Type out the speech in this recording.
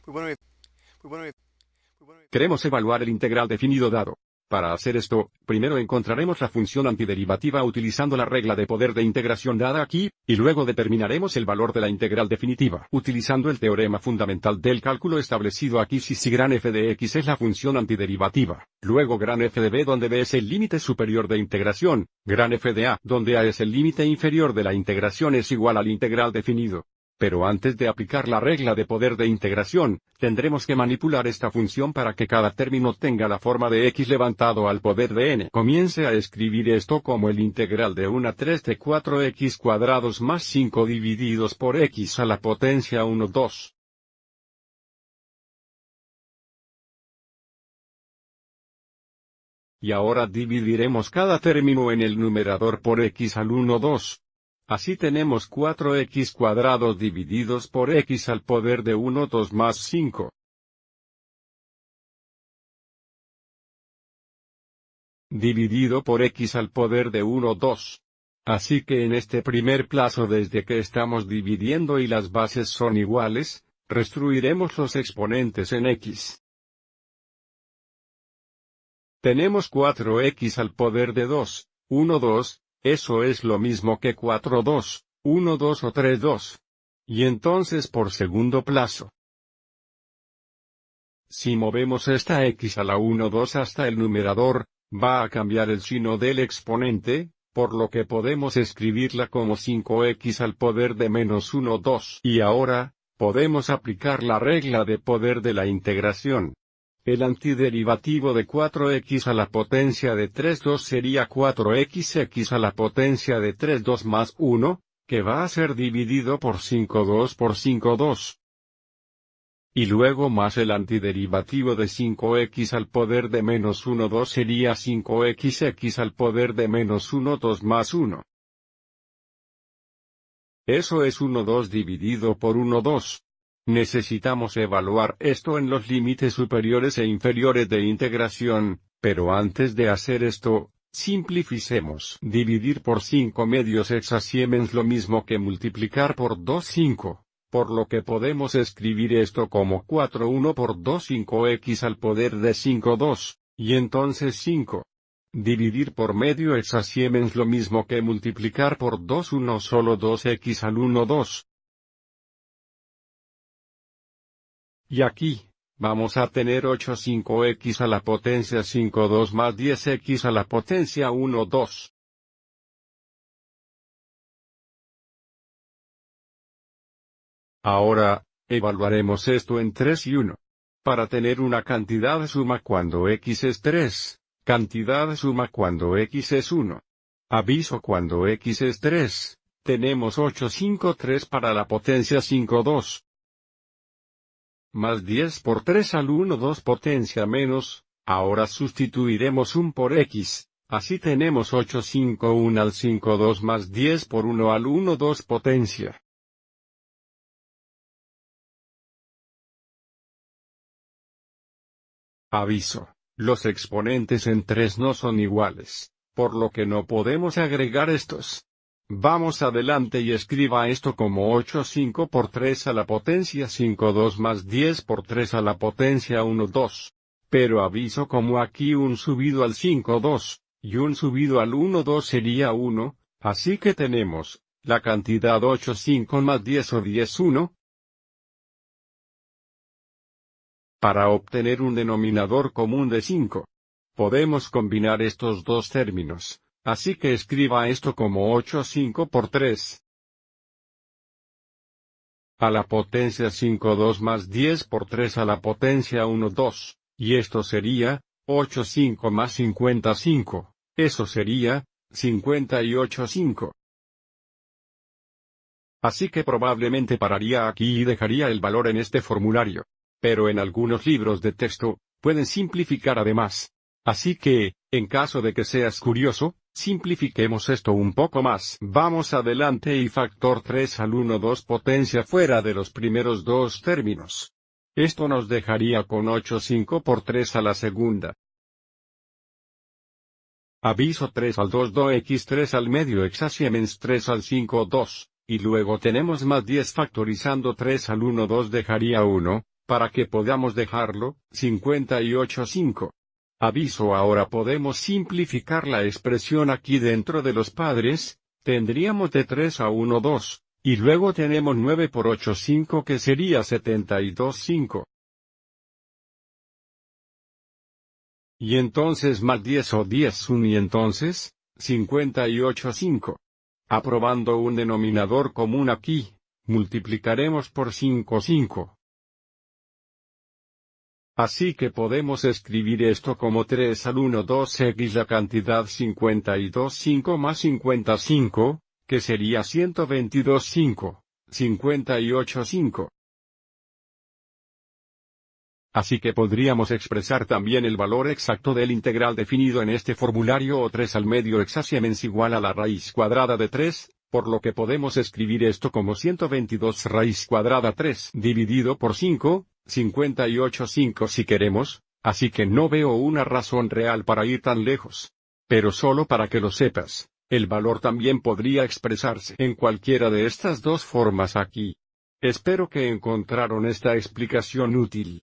Muy bueno, muy bueno, muy bueno. Queremos evaluar el integral definido dado. Para hacer esto, primero encontraremos la función antiderivativa utilizando la regla de poder de integración dada aquí, y luego determinaremos el valor de la integral definitiva utilizando el teorema fundamental del cálculo establecido aquí si gran f de x es la función antiderivativa, luego gran f de b donde b es el límite superior de integración, gran f de a donde a es el límite inferior de la integración es igual al integral definido. Pero antes de aplicar la regla de poder de integración, tendremos que manipular esta función para que cada término tenga la forma de x levantado al poder de n. Comience a escribir esto como el integral de 1 a 3 de 4x cuadrados más 5 divididos por x a la potencia 1 2. Y ahora dividiremos cada término en el numerador por x al 1 2. Así tenemos 4x cuadrados divididos por x al poder de 1 2 más 5. Dividido por x al poder de 1 2. Así que en este primer plazo desde que estamos dividiendo y las bases son iguales, restituiremos los exponentes en x. Tenemos 4x al poder de 2, 1 2. Eso es lo mismo que 4 2, 1 2 o 3 2. Y entonces por segundo plazo. Si movemos esta x a la 1 2 hasta el numerador, va a cambiar el signo del exponente, por lo que podemos escribirla como 5x al poder de menos 1 2. Y ahora, podemos aplicar la regla de poder de la integración. El antiderivativo de 4x a la potencia de 3 2 sería 4x a la potencia de 3 2 más 1, que va a ser dividido por 5 2 por 5 2. Y luego más el antiderivativo de 5x al poder de menos 1 2 sería 5x al poder de menos 1 2 más 1. Eso es 1 2 dividido por 1 2. Necesitamos evaluar esto en los límites superiores e inferiores de integración, pero antes de hacer esto, simplificemos. Dividir por 5 medios hexasiemens lo mismo que multiplicar por 2 5, por lo que podemos escribir esto como 4 1 por 2 5x al poder de 5 2, y entonces 5. Dividir por medio hexasiemens lo mismo que multiplicar por 2 1 solo 2x al 1 2. Y aquí, vamos a tener 8 5x a la potencia 5 2 más 10x a la potencia 1 2. Ahora, evaluaremos esto en 3 y 1. Para tener una cantidad suma cuando x es 3, cantidad suma cuando x es 1. Aviso cuando x es 3, tenemos 8 5 3 para la potencia 5 2. Más 10 por 3 al 1 2 potencia menos, ahora sustituiremos 1 por x, así tenemos 8 5 1 al 5 2 más 10 por 1 al 1 2 potencia. Aviso, los exponentes en 3 no son iguales, por lo que no podemos agregar estos. Vamos adelante y escriba esto como 8 5 por 3 a la potencia 5 2 más 10 por 3 a la potencia 1 2. Pero aviso como aquí un subido al 5 2, y un subido al 1 2 sería 1, así que tenemos, la cantidad 8 5 más 10 o 10 1. Para obtener un denominador común de 5, podemos combinar estos dos términos. Así que escriba esto como 8 5 por 3. A la potencia 5 2 más 10 por 3 a la potencia 1 2, y esto sería, 8 5 más 55, eso sería, 58 5. Así que probablemente pararía aquí y dejaría el valor en este formulario. Pero en algunos libros de texto, pueden simplificar además. Así que, en caso de que seas curioso, simplifiquemos esto un poco más. Vamos adelante y factor 3 al 1 2 potencia fuera de los primeros dos términos. Esto nos dejaría con 8 5 por 3 a la segunda. Aviso 3 al 2 2x 3 al medio hexasiemens 3 al 5 2, y luego tenemos más 10 factorizando 3 al 1 2 dejaría 1. para que podamos dejarlo, 58,5. Aviso: ahora podemos simplificar la expresión aquí dentro de los padres, tendríamos de 3 a 1, 2, y luego tenemos 9 por 8, 5, que sería 72,5. Y entonces más 10 o 10, 1, y entonces, 58,5. Aprobando un denominador común aquí, multiplicaremos por 5, 5. Así que podemos escribir esto como 3 al 1, 2x la cantidad 52,5 más 55, que sería 122,5, 58,5. Así que podríamos expresar también el valor exacto del integral definido en este formulario, o 3 al medio exaciamens igual a la raíz cuadrada de 3, por lo que podemos escribir esto como 122 raíz cuadrada 3 dividido por 5, 58,5 si queremos, así que no veo una razón real para ir tan lejos. Pero solo para que lo sepas, el valor también podría expresarse en cualquiera de estas dos formas aquí. Espero que encontraron esta explicación útil.